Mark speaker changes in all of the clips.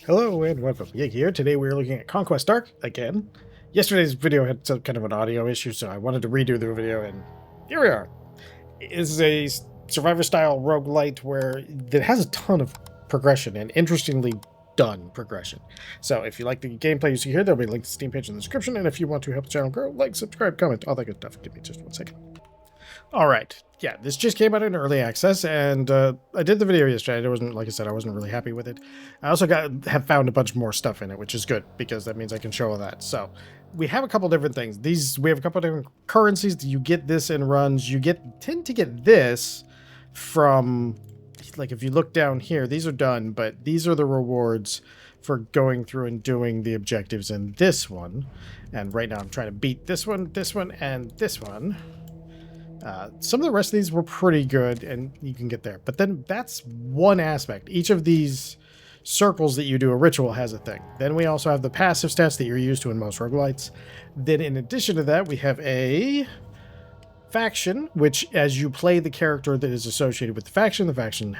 Speaker 1: Hello and welcome. Yig here. Today we're looking at Consquest Dark again. Yesterday's video had some kind of an audio issue, so I wanted to redo the video, and here we are. It is a survivor-style roguelite where it has a ton of progression and interestingly done progression. So if you like the gameplay you see here, there'll be a link to the Steam page in the description, and if you want to help the channel grow, like, subscribe, comment, all that good stuff. Give me just 1 second. All right. Yeah, this just came out in early access, and I did the video yesterday. Like I said, I wasn't really happy with it. I also have found a bunch more stuff in it, which is good because that means I can show all that. So we have a couple different things. We have a couple different currencies. You get this in runs. You tend to get this from, like, if you look down here, these are done, but these are the rewards for going through and doing the objectives in this one. And right now I'm trying to beat this one, and this one. Some of the rest of these were pretty good, and you can get there. But then that's one aspect. Each of these circles that you do a ritual has a thing. Then we also have the passive stats that you're used to in most roguelites. Then in addition to that, we have a faction, which as you play the character that is associated with the faction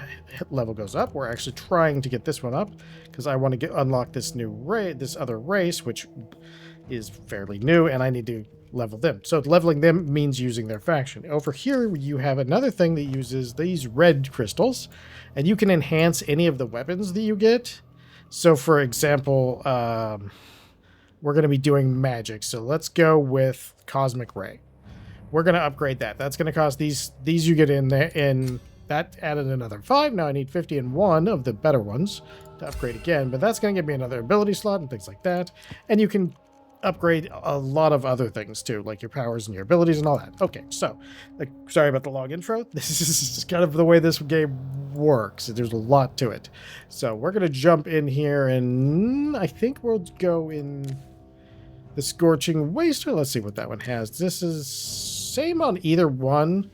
Speaker 1: level goes up. We're actually trying to get this one up because I want to unlock this this other race, which is fairly new, and I need to level them. So leveling them means using their faction. Over here you have another thing that uses these red crystals, and you can enhance any of the weapons that you get. So for example, we're going to be doing magic, so let's go with Cosmic Ray. We're going to upgrade that. That's going to cost these you get in there, and that added another 5. Now I need 50 in one of the better ones to upgrade again, but that's going to give me another ability slot and things like that. And you can upgrade a lot of other things too, like your powers and your abilities and all that. Okay, so sorry about the long intro. This is kind of the way this game works. There's a lot to it. So we're gonna jump in here, and I think we'll go in the Scorching Waste. Let's see what that one has. This is same on either one.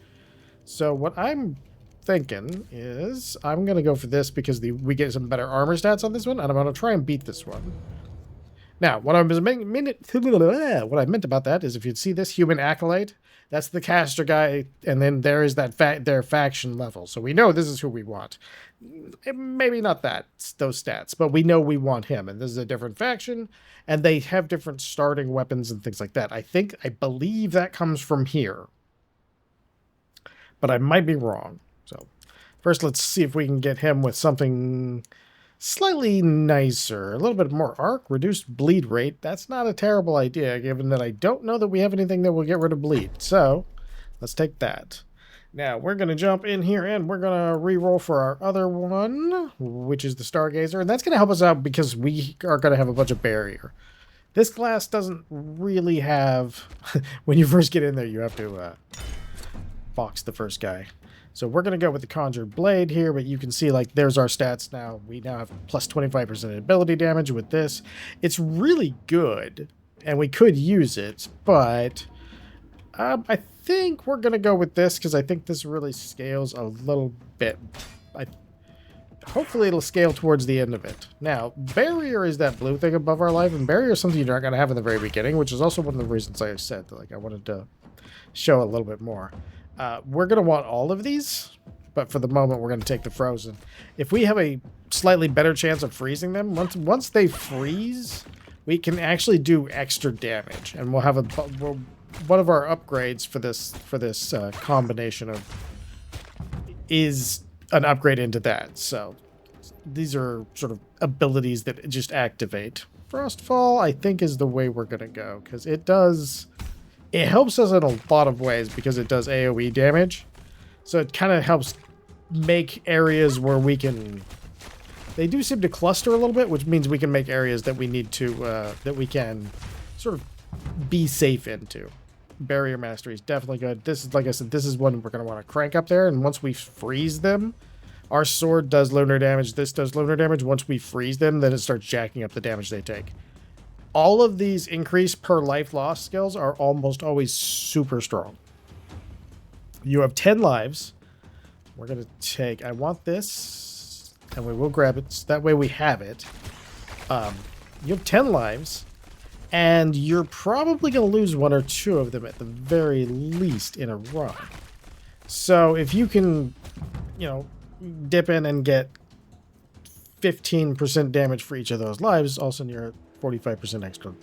Speaker 1: So what I'm thinking is I'm gonna go for this because we get some better armor stats on this one, and I'm gonna try and beat this one. Now, what I meant about that is if you'd see this human acolyte, that's the caster guy, and then there is that their faction level. So we know this is who we want. Maybe not those stats, but we know we want him, and this is a different faction, and they have different starting weapons and things like that. I believe that comes from here, but I might be wrong. So first, let's see if we can get him with something slightly nicer, a little bit more arc, reduced bleed rate. That's not a terrible idea, given that I don't know that we have anything that will get rid of bleed. So let's take that. Now we're going to jump in here, and we're going to re-roll for our other one, which is the Stargazer, and that's going to help us out because we are going to have a bunch of barrier. This class doesn't really have when you first get in there, you have to box the first guy. So we're going to go with the Conjured Blade here, but you can see, like, there's our stats now. We now have plus 25% ability damage with this. It's really good, and we could use it, but I think we're going to go with this because I think this really scales a little bit. Hopefully it'll scale towards the end of it. Now, Barrier is that blue thing above our life, and Barrier is something you're not going to have in the very beginning, which is also one of the reasons I said that, like, I wanted to show a little bit more. We're going to want all of these, but for the moment, we're going to take the frozen. If we have a slightly better chance of freezing them, once they freeze, we can actually do extra damage, and we'll have one of our upgrades for this combination is an upgrade into that. So these are sort of abilities that just activate. Frostfall, I think, is the way we're going to go because it helps us in a lot of ways because it does AoE damage. So it kind of helps make areas where we can... They do seem to cluster a little bit, which means we can make areas that we need to... that we can sort of be safe into. Barrier Mastery is definitely good. This is, like I said, this is one we're going to want to crank up there. And once we freeze them, our sword does lunar damage. This does lunar damage. Once we freeze them, then it starts jacking up the damage they take. All of these increase per life loss skills are almost always super strong. You have 10 lives. We're going to take... I want this, and we will grab it. So that way we have it. You have 10 lives, and you're probably going to lose 1 or 2 of them at the very least in a run. So if you can, dip in and get 15% damage for each of those lives. All of a sudden, you're at 45% extra.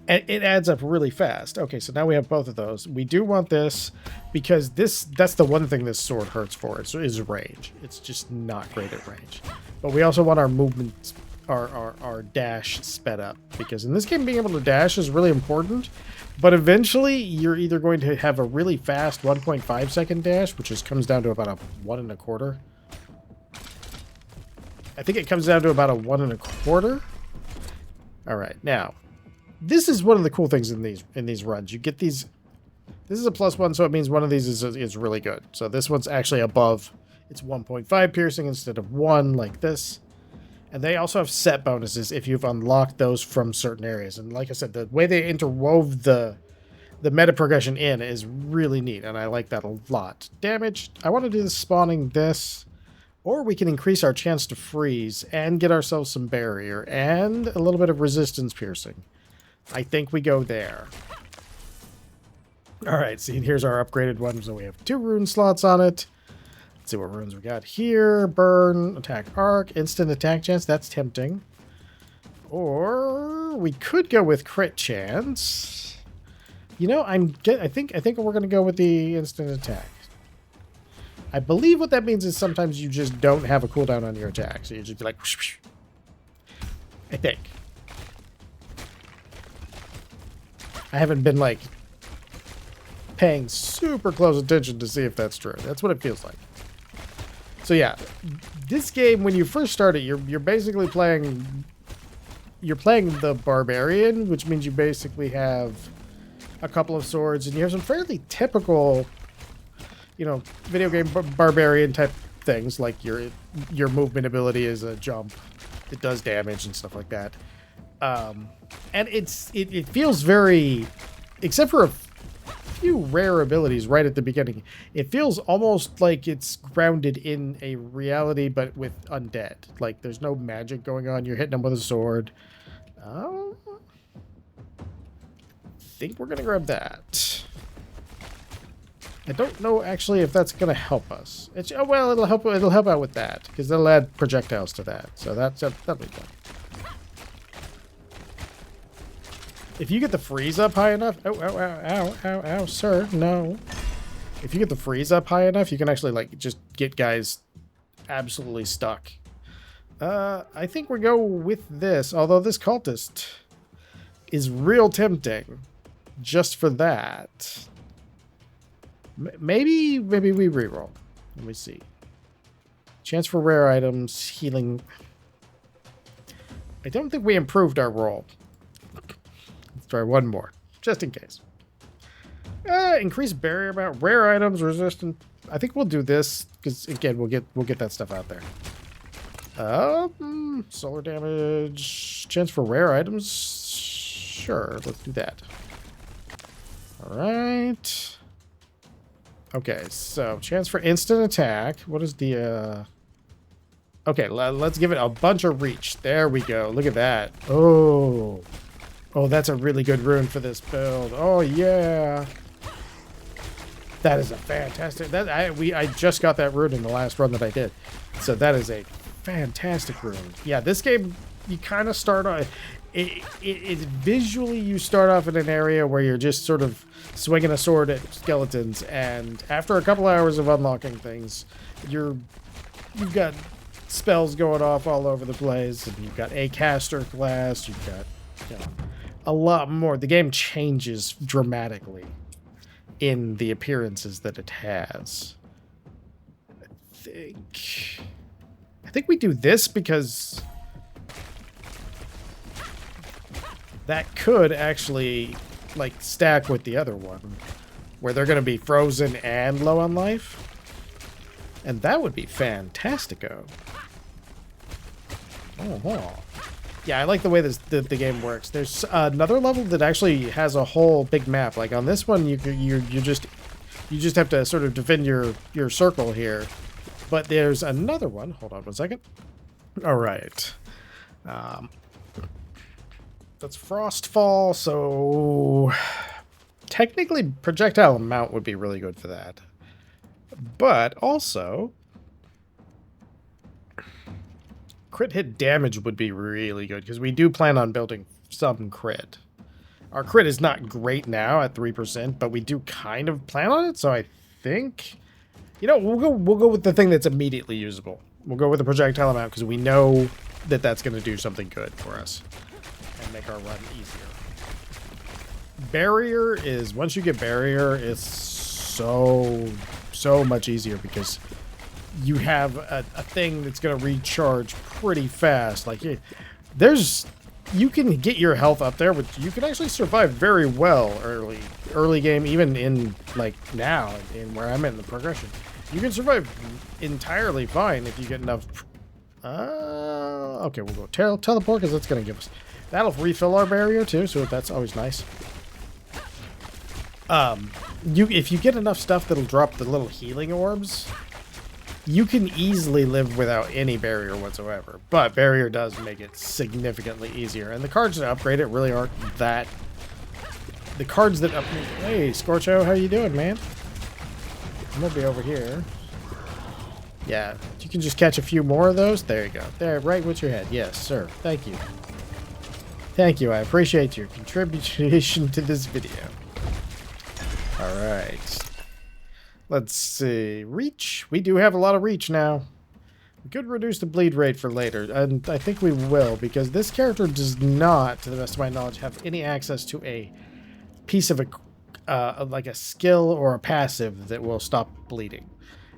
Speaker 1: And it adds up really fast. Okay, so now we have both of those. We do want this because that's the one thing this sword hurts for is range. It's just not great at range. But we also want our movement, our dash sped up, because in this game being able to dash is really important. But eventually you're either going to have a really fast 1.5 second dash, which just comes down to about a 1 1/4. I think it comes down to about a 1 1/4. All right, now this is one of the cool things in these runs. You get these. This is a +1, so it means one of these is really good. So this one's actually above. It's 1.5 piercing instead of 1, like this. And they also have set bonuses if you've unlocked those from certain areas. And like I said, the way they interwove the meta progression in is really neat, and I like that a lot. Damage. I want to do the spawning this, or we can increase our chance to freeze and get ourselves some barrier and a little bit of resistance piercing. I think we go there. All right, see, here's our upgraded one. So we have 2 rune slots on it. Let's see what runes we got here. Burn, attack arc, instant attack chance. That's tempting. Or we could go with crit chance. You know, I think we're going to go with the instant attack. I believe what that means is sometimes you just don't have a cooldown on your attack. So you just be like, whoosh, whoosh. I think. I haven't been like paying super close attention to see if that's true. That's what it feels like. So yeah, this game, when you first start it, you're basically playing. You're playing the barbarian, which means you basically have a couple of swords, and you have some fairly typical, you know, video game barbarian type things, like your movement ability is a jump, it does damage and stuff like that. And it feels very, except for a few rare abilities right at the beginning, it feels almost like it's grounded in a reality, but with undead. Like there's no magic going on. You're hitting them with a sword. I think we're gonna grab that. I don't know actually if that's gonna help us. It's, oh well, it'll help out with that because they'll add projectiles to that. So that'll be fun. If you get the freeze up high enough, ow, sir, no. If you get the freeze up high enough, you can actually like just get guys absolutely stuck. I think we go with this, although this cultist is real tempting just for that. Maybe we reroll. Let me see. Chance for rare items, healing. I don't think we improved our roll. Let's try one more, just in case. Increase barrier amount, rare items, resistant. I think we'll do this because again, we'll get that stuff out there. Solar damage, chance for rare items. Sure, let's do that. All right. Okay, so chance for instant attack. What is the Okay, let's give it a bunch of reach. There we go. Look at that. Oh, that's a really good rune for this build. Oh yeah. That is a fantastic. I just got that rune in the last run that I did. So that is a fantastic rune. Yeah, this game you kind of start on it visually you start off in an area where you're just sort of swinging a sword at skeletons, and after a couple hours of unlocking things, you've got spells going off all over the place, and you've got a caster class, you've got, you know, a lot more. The game changes dramatically in the appearances that it has. I think we do this because that could actually like stack with the other one where they're going to be frozen and low on life, and that would be fantastico. Yeah, I like the way the game works. There's another level that actually has a whole big map. Like on this one, you just have to sort of defend your circle here. But there's another one. Hold on 1 second. All right. That's Frostfall, so technically projectile amount would be really good for that. But also crit hit damage would be really good, because we do plan on building some crit. Our crit is not great now at 3%, but we do kind of plan on it, so I think... You know, we'll go with the thing that's immediately usable. We'll go with the projectile amount, because we know that that's going to do something good for us. And make our run easier. Barrier is... Once you get barrier, it's so much easier, because you have a thing that's going to recharge pretty fast. Like, there's... You can get your health up there, but you can actually survive very well early game, even in, like, now, in where I'm in the progression. You can survive entirely fine if you get enough... okay, we'll go teleport, because that's going to give us... That'll refill our barrier, too, so that's always nice. If you get enough stuff that'll drop the little healing orbs... You can easily live without any barrier whatsoever, but barrier does make it significantly easier. And the cards that upgrade it really aren't that... The cards that upgrade... Hey, Scorcho, how you doing, man? I'm gonna be over here. Yeah, you can just catch a few more of those. There you go. There, right with your head. Yes, sir. Thank you. Thank you. I appreciate your contribution to this video. Alright. Let's see. Reach. We do have a lot of reach now. We could reduce the bleed rate for later, and I think we will, because this character does not, to the best of my knowledge, have any access to a piece of like a skill or a passive that will stop bleeding.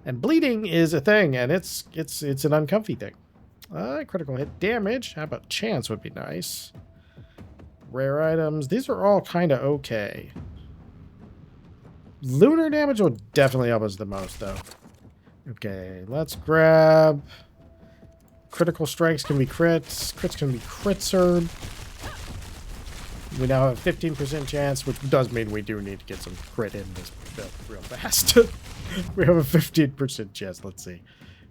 Speaker 1: And bleeding is a thing, and it's an uncomfy thing. Critical hit damage. How about chance would be nice. Rare items. These are all kind of okay. Lunar damage will definitely help us the most, though. Okay, let's grab... Critical strikes can be crits. Crits can be critser. We now have a 15% chance, which does mean we do need to get some crit in this build real fast. We have a 15% chance. Let's see.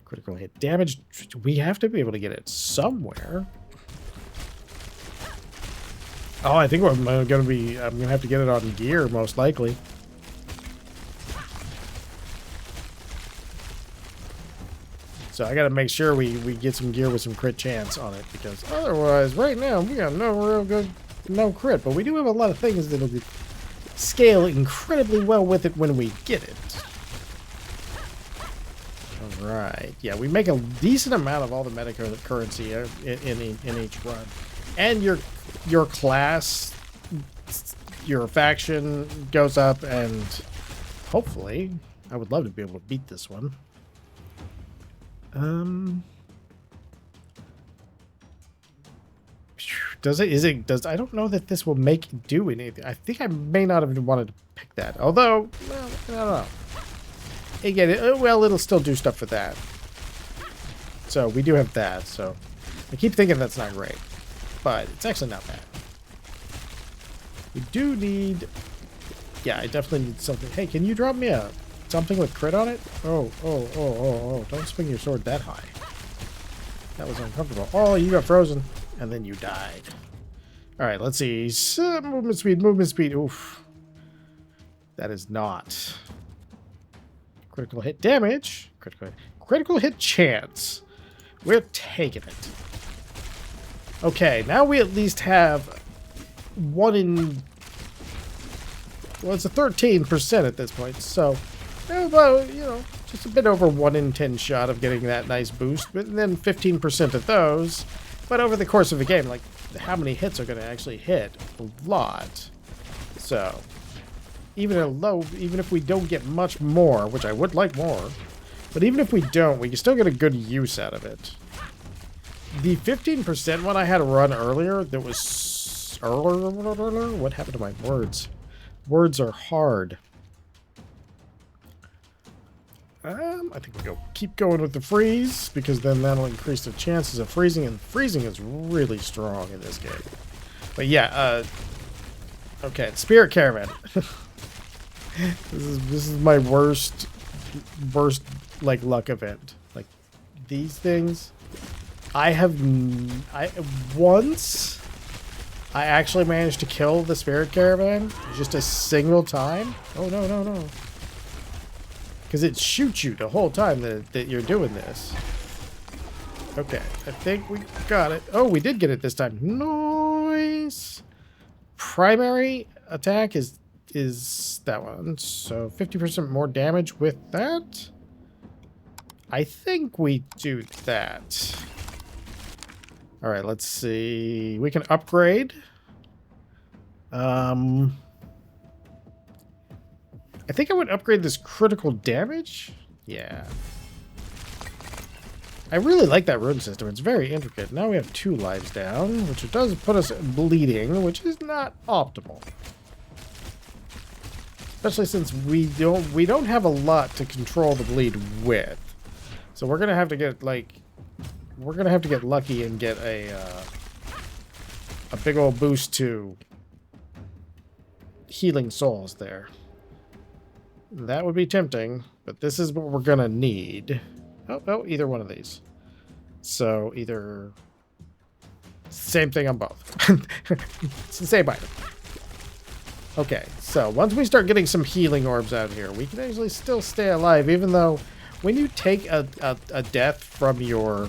Speaker 1: Critical hit damage. We have to be able to get it somewhere. Oh, I think I'm going to have to get it on gear, most likely. So I got to make sure we get some gear with some crit chance on it, because otherwise, right now, we got no crit, but we do have a lot of things that'll scale incredibly well with it when we get it. All right, yeah, we make a decent amount of all the meta currency in each run, and your class, your faction goes up, and hopefully, I would love to be able to beat this one. I don't know that this will do anything. I think I may not have wanted to pick that. Although, well, I don't know. Again, it'll still do stuff for that. So, we do have that, so. I keep thinking that's not great. But, it's actually not bad. We do need... Yeah, I definitely need something. Hey, can you drop me something with crit on it? Oh, don't swing your sword that high. That was uncomfortable. Oh, you got frozen. And then you died. Alright, let's see. Movement speed. Oof. That is not. Critical hit damage. Critical hit chance. We're taking it. Okay, now we at least have 1 in... Well, it's a 13% at this point, so... Well, you know, just a bit over 1 in 10 shot of getting that nice boost, but then 15% of those. But over the course of the game, like, how many hits are going to actually hit? A lot. So, even if we don't get much more, which I would like more, but even if we don't, we can still get a good use out of it. The 15% one I had to run earlier, that was... What happened to my words? Words are hard. I think we'll keep going with the freeze, because then that'll increase the chances of freezing, and freezing is really strong in this game. But yeah, okay, Spirit Caravan. This is my worst like luck event. Like these things, once I actually managed to kill the Spirit Caravan just a single time. Oh no. Because it shoots you the whole time that you're doing this. Okay, I think we got it. Oh, we did get it this time. Nice. Primary attack is that one. So 50% more damage with that. I think we do that. All right, let's see. We can upgrade. I think I would upgrade this critical damage. Yeah. I really like that rune system. It's very intricate. Now we have 2 lives down, which does put us bleeding, which is not optimal. Especially since we don't have a lot to control the bleed with. So we're gonna have to get lucky and get a big old boost to healing souls there. That would be tempting, but this is what we're gonna need. Oh, either one of these. So either same thing on both. It's the same item. Okay, so once we start getting some healing orbs out here, we can actually still stay alive, even though when you take a death from your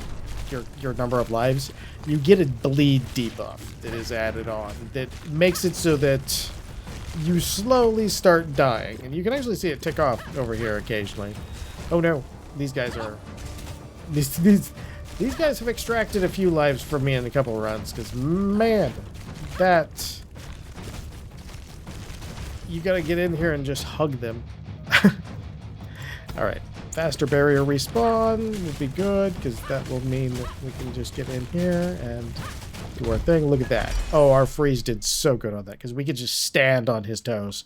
Speaker 1: number of lives, you get a bleed debuff that is added on that makes it so that you slowly start dying, and you can actually see it tick off over here occasionally. Oh no, these guys are these guys have extracted a few lives from me in a couple of runs, because man, that you gotta get in here and just hug them. All right, faster barrier respawn would be good, because that will mean that we can just get in here and do our thing. Look at that. Oh, our freeze did so good on that, because we could just stand on his toes.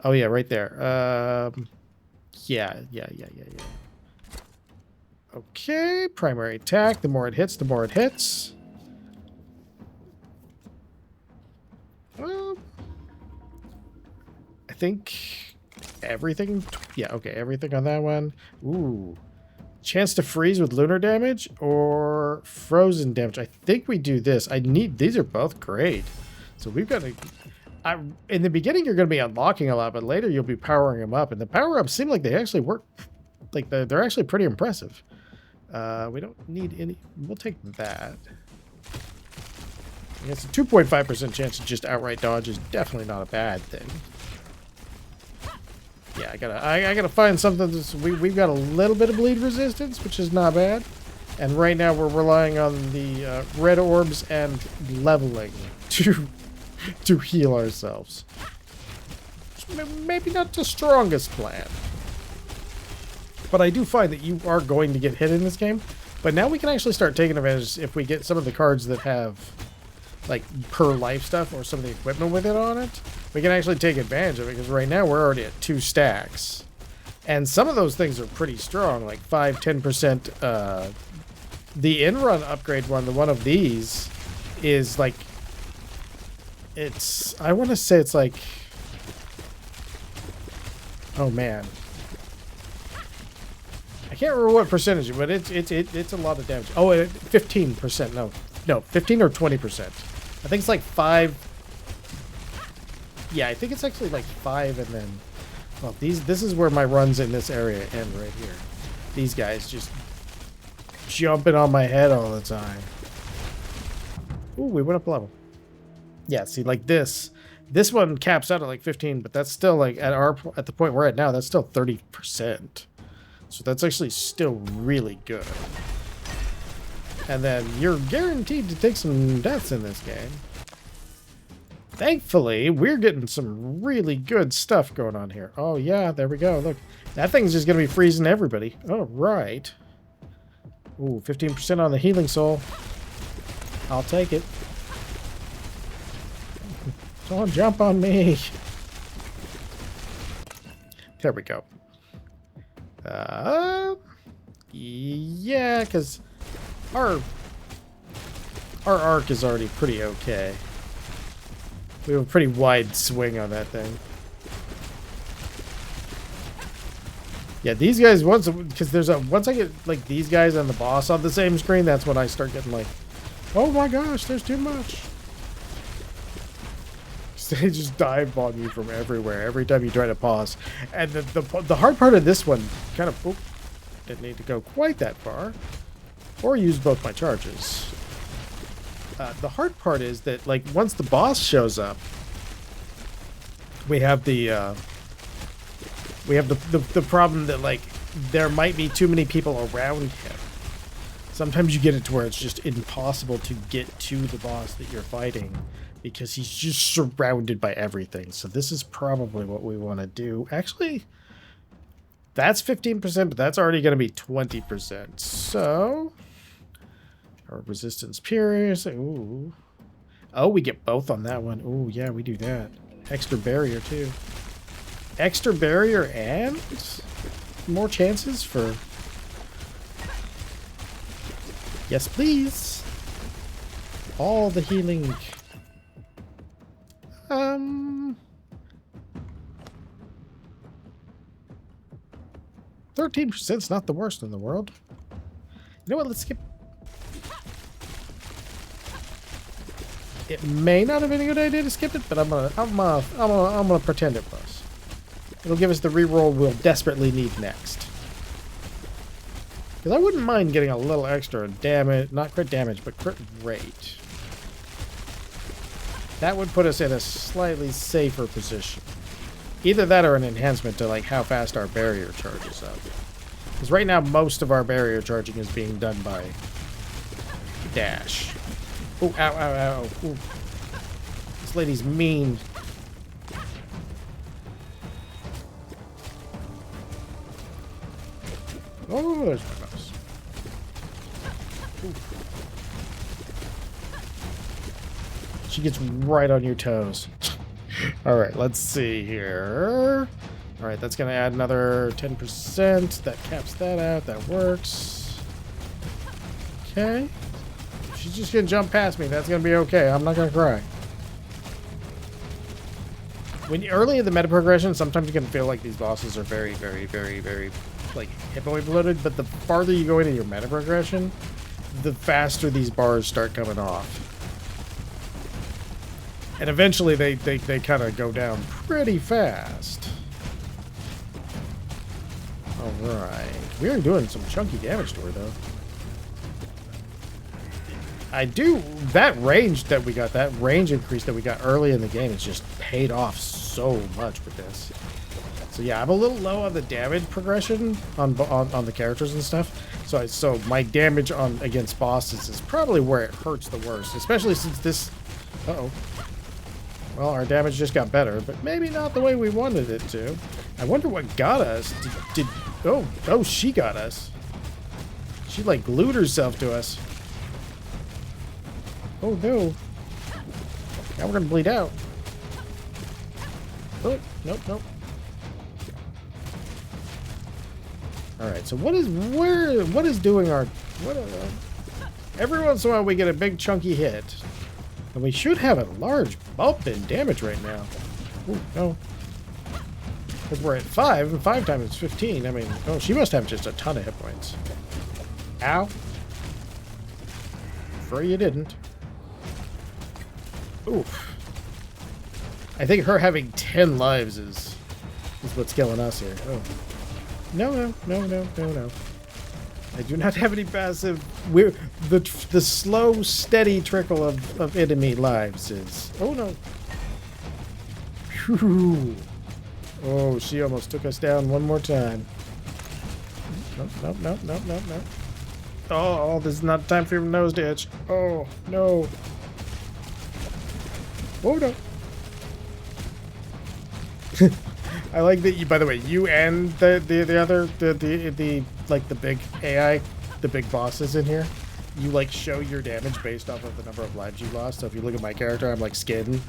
Speaker 1: Oh yeah, right there. Yeah. Okay, primary attack. The more it hits, the more it hits. Well, I think everything. Yeah, okay, everything on that one. Ooh. Chance to freeze with lunar damage or frozen damage. I think we do this. These are both great. So we've got to... in the beginning, you're going to be unlocking a lot, but later you'll be powering them up. And the power-ups seem like they actually work. Like, they're actually pretty impressive. We don't need any... We'll take that. I guess a 2.5% chance to just outright dodge is definitely not a bad thing. Yeah, I gotta find something that's... We've got a little bit of bleed resistance, which is not bad. And right now we're relying on the red orbs and leveling to heal ourselves. Maybe not the strongest plan. But I do find that you are going to get hit in this game. But now we can actually start taking advantage if we get some of the cards that have like per life stuff or some of the equipment with it on it. We can actually take advantage of it, because right now we're already at 2 stacks. And some of those things are pretty strong, like 5-10%. The in-run upgrade one, the one of these, is like... It's... I want to say it's like... Oh, man. I can't remember what percentage, but it's a lot of damage. Oh, 15%. No, 15 or 20%. I think it's like 5... Yeah, I think it's actually like 5 and then... Well, this is where my runs in this area end right here. These guys just jumping on my head all the time. Ooh, we went up a level. Yeah, see, like this one caps out at like 15, but that's still like at the point we're at now, that's still 30%. So that's actually still really good. And then you're guaranteed to take some deaths in this game. Thankfully, we're getting some really good stuff going on here. Oh, yeah, there we go. Look, that thing's just going to be freezing everybody. Oh, right. Ooh, 15% on the healing soul. I'll take it. Don't jump on me. There we go. Yeah, because our arc is already pretty okay. We have a pretty wide swing on that thing. Yeah, these guys, once I get like these guys and the boss on the same screen, that's when I start getting like, oh my gosh, there's too much. They just dive on you from everywhere every time you try to pause. And the hard part of this one kind of, didn't need to go quite that far. or use both my charges. The hard part is that, like, once the boss shows up, we have the problem that, like, there might be too many people around him. Sometimes you get it to where it's just impossible to get to the boss that you're fighting because he's just surrounded by everything. So this is probably what we want to do. Actually, that's 15%, but that's already going to be 20%. So our resistance pierce. Ooh. Oh, we get both on that one. Ooh, yeah, we do that. Extra barrier, too. Extra barrier and more chances for... Yes, please. All the healing. 13% is not the worst in the world. You know what? Let's skip. It may not have been a good idea to skip it, but I'm gonna pretend it was. It'll give us the reroll we'll desperately need next. Because I wouldn't mind getting a little extra damage, not crit damage, but crit rate. That would put us in a slightly safer position. Either that or an enhancement to, like, how fast our barrier charges up. Because right now, most of our barrier charging is being done by dash. Oh, ow, ow, ow. Ooh. This lady's mean. Oh, there's my mouse. Ooh. She gets right on your toes. Alright, let's see here. Alright, that's going to add another 10%. That caps that out. That works. Okay. She's just going to jump past me. That's going to be okay. I'm not going to cry. When early in the meta progression, sometimes you can feel like these bosses are very, like, hit point bloated, but the farther you go into your meta progression, the faster these bars start coming off. And eventually they kind of go down pretty fast. Alright. We are doing some chunky damage to her, though. That range that we got, that range increase that we got early in the game is just paid off so much with this. So yeah, I'm a little low on the damage progression on the characters and stuff. So my damage against bosses is probably where it hurts the worst, especially since this... Uh-oh. Well, our damage just got better, but maybe not the way we wanted it to. I wonder what got us. Oh, she got us. She, like, glued herself to us. Oh, no. Now we're gonna bleed out. Oh, nope. Alright, so what is doing our... every once in a while we get a big chunky hit. And we should have a large bump in damage right now. Ooh, no. Because we're at 5, and 5 times 15. I mean, oh, she must have just a ton of hit points. Ow. Afraid you didn't. Oof. I think her having 10 lives is what's killing us here. Oh. No. I do not have any passive. The slow, steady trickle of enemy lives is... Oh, no. Whew. Oh, she almost took us down one more time. Nope. Oh, this is not time for your nose to itch. Oh, no. Oh, no. I like that you, by the way, you and the like the big AI, the big bosses in here, you like show your damage based off of the number of lives you lost. So if you look at my character, I'm like skin.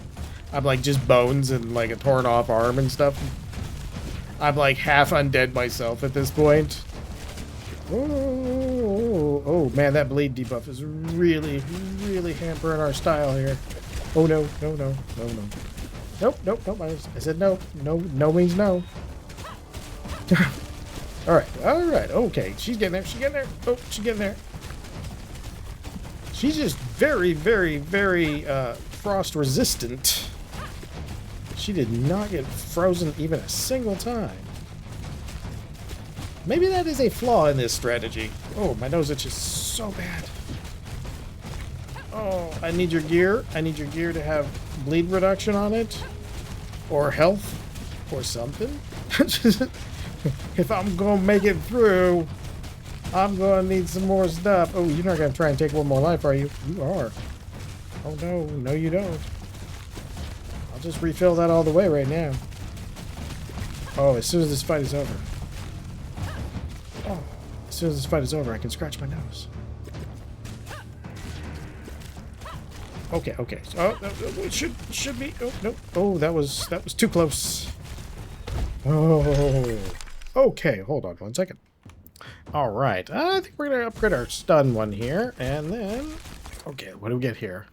Speaker 1: I'm like just bones and like a torn off arm and stuff. I'm like half undead myself at this point. Oh man, that bleed debuff is really hampering our style here. Oh no. Nope. I said no. No means no. Alright. Okay. She's getting there. Oh, she's getting there. She's just very frost resistant. She did not get frozen even a single time. Maybe that is a flaw in this strategy. Oh, my nose itches so bad. Oh, I need your gear. I need your gear to have bleed reduction on it. Or health. Or something. If I'm going to make it through, I'm going to need some more stuff. Oh, you're not going to try and take one more life, are you? You are. Oh, no. No, you don't. I'll just refill that all the way right now. Oh, as soon as this fight is over. Oh, as soon as this fight is over, I can scratch my nose. Okay, okay. Oh, it should be. Oh, no. Oh, that was too close. Oh. Okay, hold on one second. All right. I think we're going to upgrade our stun one here. And then... Okay, what do we get here?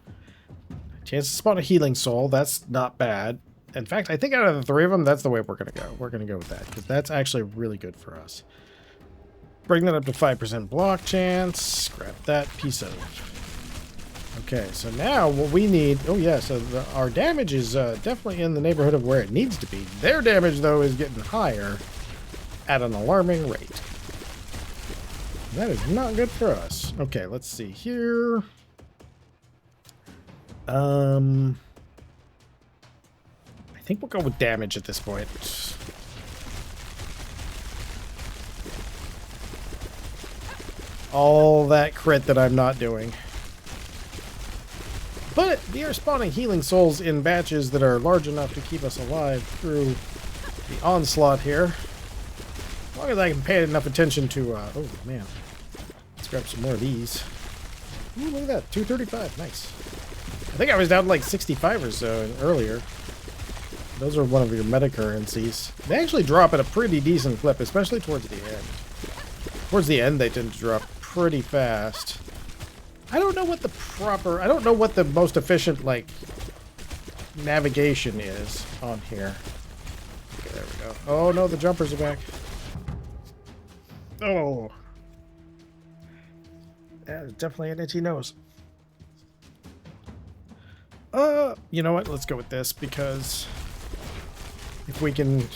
Speaker 1: Chance to spawn a healing soul. That's not bad. In fact, I think out of the three of them, that's the way we're going to go. We're going to go with that. Because that's actually really good for us. Bring that up to 5% block chance. Grab that piece of... Okay, so now what we need... Oh, yeah, so our damage is definitely in the neighborhood of where it needs to be. Their damage, though, is getting higher at an alarming rate. That is not good for us. Okay, let's see here. I think we'll go with damage at this point. All that crit that I'm not doing. But we are spawning healing souls in batches that are large enough to keep us alive through the onslaught here. As long as I can pay enough attention to... oh, man. Let's grab some more of these. Ooh, look at that. 235. Nice. I think I was down to like 65 or so earlier. Those are one of your meta currencies. They actually drop at a pretty decent clip, especially towards the end. Towards the end, they tend to drop pretty fast. I don't know what the proper... I don't know what the most efficient, like, navigation is on here. Okay, there we go. Oh, no, the jumpers are back. Oh. That is definitely an itchy nose. You know what? Let's go with this, because if we can...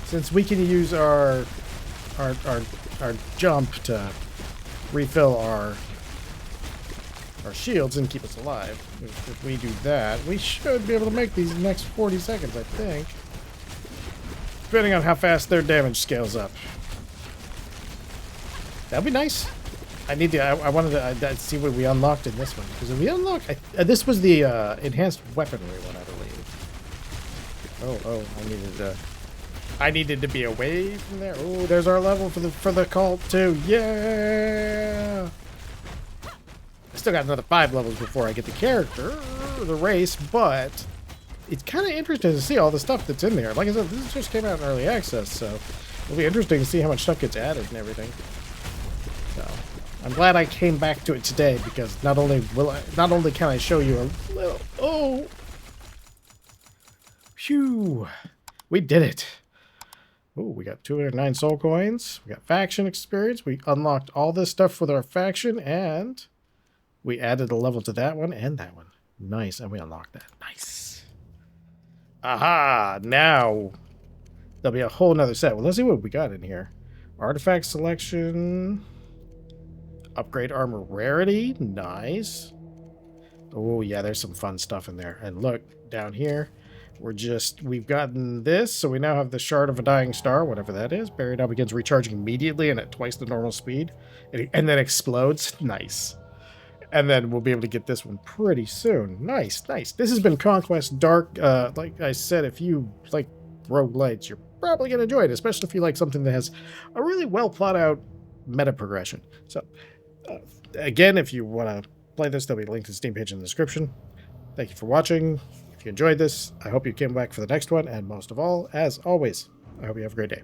Speaker 1: Since we can use our jump to refill our shields and keep us alive. If we do that, we should be able to make these next 40 seconds, I think. Depending on how fast their damage scales up. That'd be nice. I need to. I wanted to see what we unlocked in this one, because we unlocked. This was the enhanced weaponry one, I believe. Oh, I needed to be away from there. Oh, there's our level for the cult too. Yeah. I still got another 5 levels before I get the character, the race, but it's kind of interesting to see all the stuff that's in there. Like I said, this just came out in early access, so it'll be interesting to see how much stuff gets added and everything. So I'm glad I came back to it today, because not only can I show you a little... Oh! Phew! We did it! Oh, we got 209 soul coins. We got faction experience. We unlocked all this stuff with our faction, and we added a level to that one and that one. Nice, and we unlocked that. Nice. Aha! Now there'll be a whole nother set. Well, let's see what we got in here. Artifact selection. Upgrade armor rarity. Nice. Oh, yeah, there's some fun stuff in there. And look, down here, we've gotten this, so we now have the Shard of a Dying Star, whatever that is. Barrier now begins recharging immediately and at twice the normal speed. And then explodes. Nice. And then we'll be able to get this one pretty soon. Nice, nice. This has been Consquest Dark. Like I said, if you like roguelites, you're probably going to enjoy it, especially if you like something that has a really well thought out meta progression. So, again, if you want to play this, there'll be a link to the Steam page in the description. Thank you for watching. If you enjoyed this, I hope you came back for the next one. And most of all, as always, I hope you have a great day.